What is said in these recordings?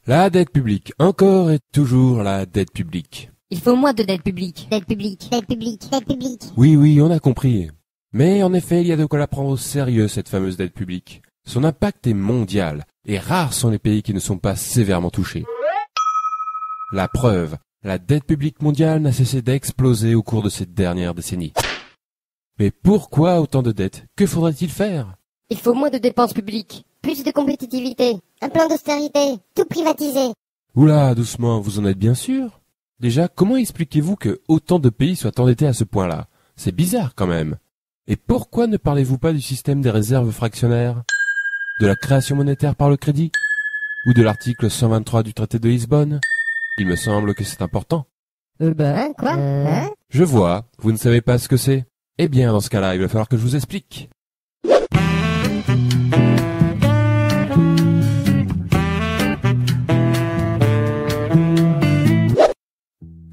La dette publique, encore et toujours la dette publique. Il faut moins de dette publique. Dette publique, dette publique, dette publique. Oui, on a compris. Mais en effet, il y a de quoi la prendre au sérieux, cette fameuse dette publique. Son impact est mondial, et rares sont les pays qui ne sont pas sévèrement touchés. La preuve, la dette publique mondiale n'a cessé d'exploser au cours de ces dernières décennies. Mais pourquoi autant de dettes? Que faudrait-il faire? Il faut moins de dépenses publiques. Plus de compétitivité, un plan d'austérité, tout privatiser. Oula, doucement, vous en êtes bien sûr? Déjà, comment expliquez-vous que autant de pays soient endettés à ce point-là? C'est bizarre quand même. Et pourquoi ne parlez-vous pas du système des réserves fractionnaires? De la création monétaire par le crédit? Ou de l'article 123 du traité de Lisbonne? Il me semble que c'est important. Quoi? Je vois, vous ne savez pas ce que c'est. Eh bien, dans ce cas-là, il va falloir que je vous explique.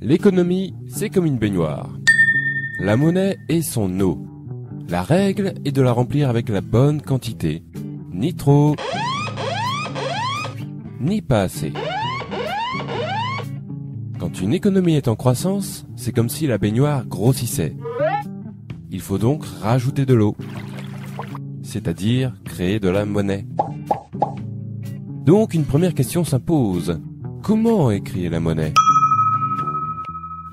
L'économie, c'est comme une baignoire. La monnaie est son eau. La règle est de la remplir avec la bonne quantité. Ni trop, ni pas assez. Quand une économie est en croissance, c'est comme si la baignoire grossissait. Il faut donc rajouter de l'eau, c'est-à-dire créer de la monnaie. Donc une première question s'impose. Comment est créée la monnaie?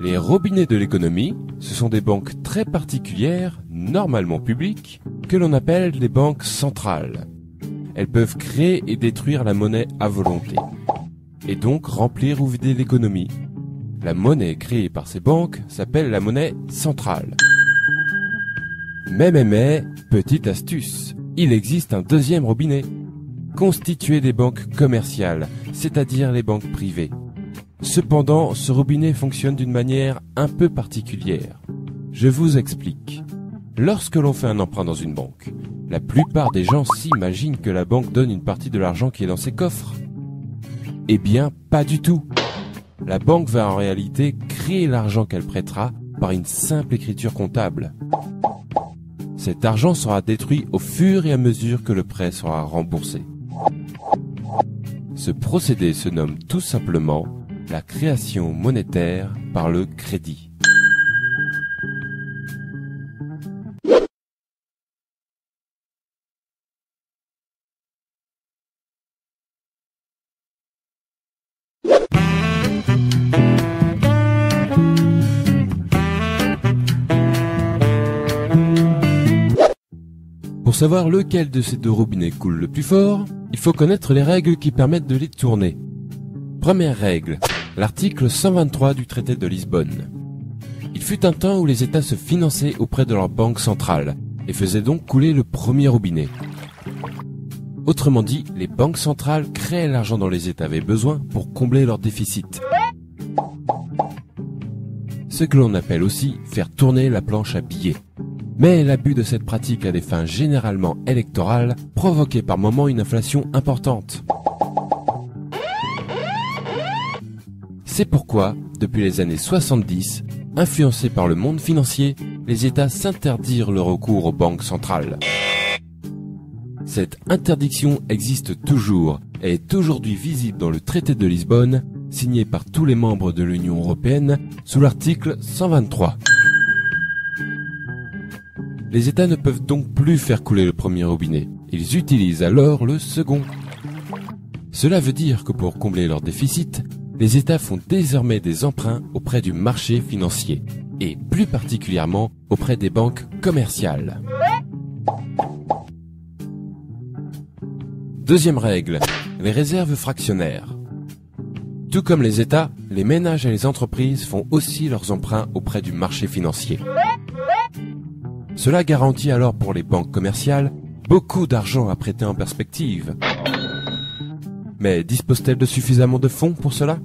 Les robinets de l'économie, ce sont des banques très particulières, normalement publiques, que l'on appelle des banques centrales. Elles peuvent créer et détruire la monnaie à volonté, et donc remplir ou vider l'économie. La monnaie créée par ces banques s'appelle la monnaie centrale. Mais, petite astuce, il existe un deuxième robinet, constitué des banques commerciales, c'est-à-dire les banques privées. Cependant, ce robinet fonctionne d'une manière un peu particulière. Je vous explique. Lorsque l'on fait un emprunt dans une banque, la plupart des gens s'imaginent que la banque donne une partie de l'argent qui est dans ses coffres. Eh bien, pas du tout. La banque va en réalité créer l'argent qu'elle prêtera par une simple écriture comptable. Cet argent sera détruit au fur et à mesure que le prêt sera remboursé. Ce procédé se nomme tout simplement la création monétaire par le crédit. Pour savoir lequel de ces deux robinets coule le plus fort, il faut connaître les règles qui permettent de les tourner. Première règle, l'article 123 du traité de Lisbonne. Il fut un temps où les États se finançaient auprès de leur banque centrale et faisaient donc couler le premier robinet. Autrement dit, les banques centrales créaient l'argent dont les États avaient besoin pour combler leur déficit. Ce que l'on appelle aussi faire tourner la planche à billets. Mais l'abus de cette pratique à des fins généralement électorales provoquait par moments une inflation importante. C'est pourquoi, depuis les années 70, influencés par le monde financier, les États s'interdirent le recours aux banques centrales. Cette interdiction existe toujours et est aujourd'hui visible dans le traité de Lisbonne, signé par tous les membres de l'Union européenne sous l'article 123. Les États ne peuvent donc plus faire couler le premier robinet. Ils utilisent alors le second. Cela veut dire que pour combler leur déficit, les États font désormais des emprunts auprès du marché financier, et plus particulièrement auprès des banques commerciales. Deuxième règle, les réserves fractionnaires. Tout comme les États, les ménages et les entreprises font aussi leurs emprunts auprès du marché financier. Cela garantit alors pour les banques commerciales beaucoup d'argent à prêter en perspective. Mais disposent-elles de suffisamment de fonds pour cela?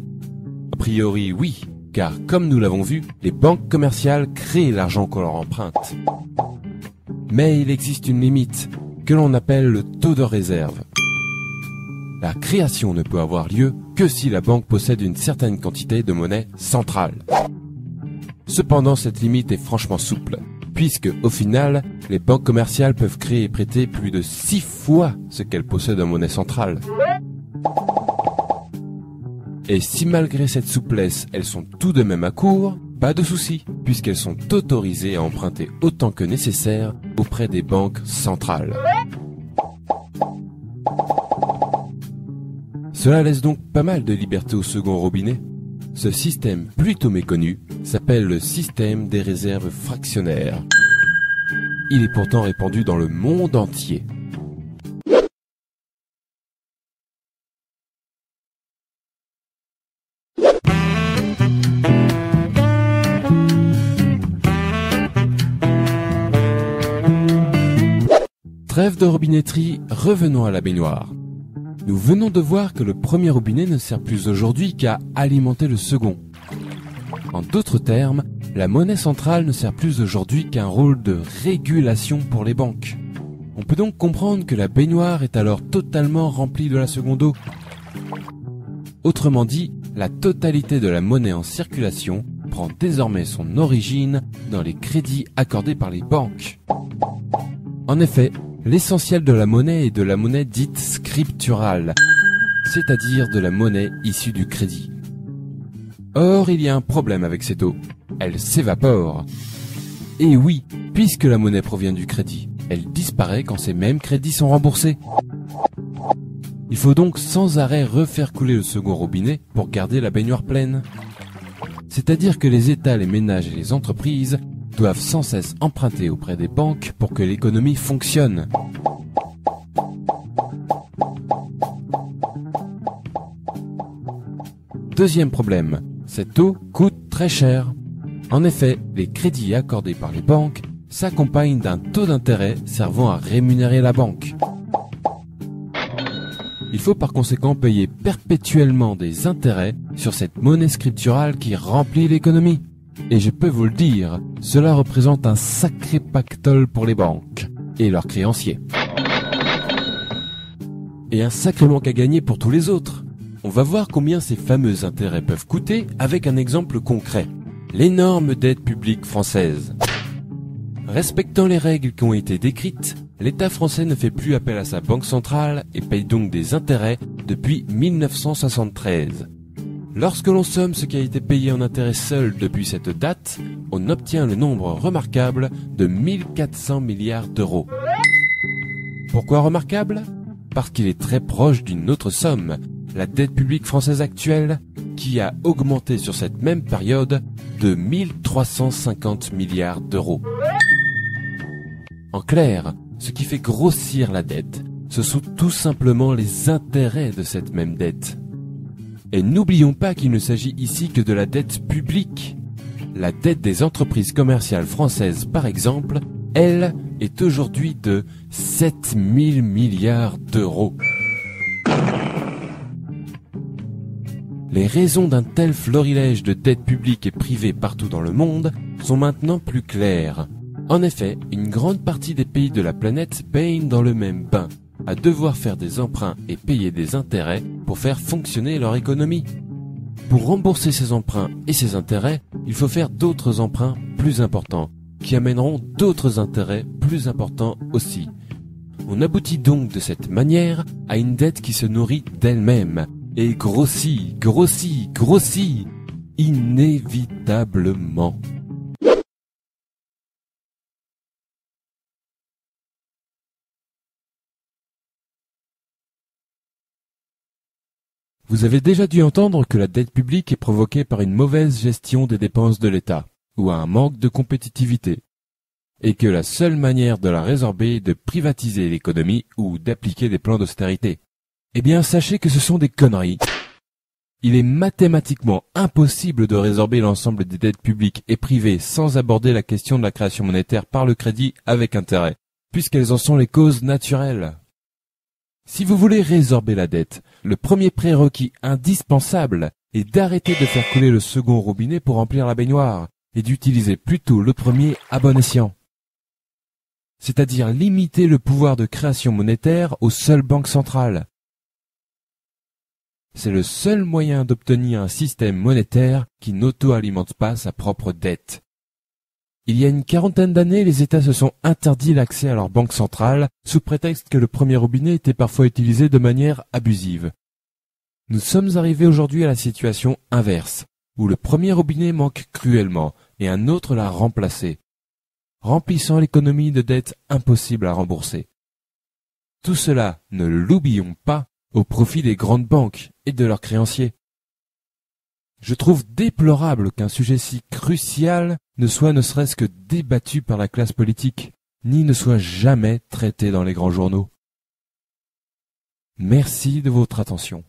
A priori oui, car comme nous l'avons vu, les banques commerciales créent l'argent qu'on leur emprunte. Mais il existe une limite, que l'on appelle le taux de réserve. La création ne peut avoir lieu que si la banque possède une certaine quantité de monnaie centrale. Cependant, cette limite est franchement souple, puisque, au final, les banques commerciales peuvent créer et prêter plus de 6 fois ce qu'elles possèdent en monnaie centrale. Et si malgré cette souplesse, elles sont tout de même à court, pas de souci, puisqu'elles sont autorisées à emprunter autant que nécessaire auprès des banques centrales. Cela laisse donc pas mal de liberté au second robinet. Ce système plutôt méconnu s'appelle le système des réserves fractionnaires. Il est pourtant répandu dans le monde entier. Trêve de robinetterie, revenons à la baignoire. Nous venons de voir que le premier robinet ne sert plus aujourd'hui qu'à alimenter le second. En d'autres termes, la monnaie centrale ne sert plus aujourd'hui qu'un rôle de régulation pour les banques. On peut donc comprendre que la baignoire est alors totalement remplie de la seconde eau. Autrement dit, la totalité de la monnaie en circulation prend désormais son origine dans les crédits accordés par les banques. En effet, l'essentiel de la monnaie est de la monnaie dite scripturale, c'est-à-dire de la monnaie issue du crédit. Or, il y a un problème avec cette eau. Elle s'évapore. Et oui, puisque la monnaie provient du crédit, elle disparaît quand ces mêmes crédits sont remboursés. Il faut donc sans arrêt refaire couler le second robinet pour garder la baignoire pleine. C'est-à-dire que les États, les ménages et les entreprises doivent sans cesse emprunter auprès des banques pour que l'économie fonctionne. Deuxième problème, cette eau coûte très cher. En effet, les crédits accordés par les banques s'accompagnent d'un taux d'intérêt servant à rémunérer la banque. Il faut par conséquent payer perpétuellement des intérêts sur cette monnaie scripturale qui remplit l'économie. Et je peux vous le dire, cela représente un sacré pactole pour les banques et leurs créanciers. Et un sacré manque à gagner pour tous les autres. On va voir combien ces fameux intérêts peuvent coûter avec un exemple concret. L'énorme dette publique française. Respectant les règles qui ont été décrites, l'État français ne fait plus appel à sa banque centrale et paye donc des intérêts depuis 1973. Lorsque l'on somme ce qui a été payé en intérêts seul depuis cette date, on obtient le nombre remarquable de 1400 milliards d'euros. Pourquoi remarquable ? Parce qu'il est très proche d'une autre somme, la dette publique française actuelle, qui a augmenté sur cette même période de 1350 milliards d'euros. En clair, ce qui fait grossir la dette, ce sont tout simplement les intérêts de cette même dette. Et n'oublions pas qu'il ne s'agit ici que de la dette publique. La dette des entreprises commerciales françaises, par exemple, elle, est aujourd'hui de 7000 milliards d'euros. Les raisons d'un tel florilège de dettes publiques et privées partout dans le monde sont maintenant plus claires. En effet, une grande partie des pays de la planète baignent dans le même bain, à devoir faire des emprunts et payer des intérêts pour faire fonctionner leur économie. Pour rembourser ces emprunts et ces intérêts, il faut faire d'autres emprunts plus importants, qui amèneront d'autres intérêts plus importants aussi. On aboutit donc de cette manière à une dette qui se nourrit d'elle-même, et grossit, grossit, grossit, inévitablement. Vous avez déjà dû entendre que la dette publique est provoquée par une mauvaise gestion des dépenses de l'État, ou un manque de compétitivité, et que la seule manière de la résorber est de privatiser l'économie ou d'appliquer des plans d'austérité. Eh bien, sachez que ce sont des conneries. Il est mathématiquement impossible de résorber l'ensemble des dettes publiques et privées sans aborder la question de la création monétaire par le crédit avec intérêt, puisqu'elles en sont les causes naturelles. Si vous voulez résorber la dette, le premier prérequis indispensable est d'arrêter de faire couler le second robinet pour remplir la baignoire et d'utiliser plutôt le premier à bon escient. C'est-à-dire limiter le pouvoir de création monétaire aux seules banques centrales. C'est le seul moyen d'obtenir un système monétaire qui n'auto-alimente pas sa propre dette. Il y a une quarantaine d'années, les États se sont interdit l'accès à leur banque centrale sous prétexte que le premier robinet était parfois utilisé de manière abusive. Nous sommes arrivés aujourd'hui à la situation inverse, où le premier robinet manque cruellement et un autre l'a remplacé, remplissant l'économie de dettes impossibles à rembourser. Tout cela, ne l'oublions pas, au profit des grandes banques et de leurs créanciers. Je trouve déplorable qu'un sujet si crucial ne soit ne serait-ce que débattu par la classe politique, ni ne soit jamais traité dans les grands journaux. Merci de votre attention.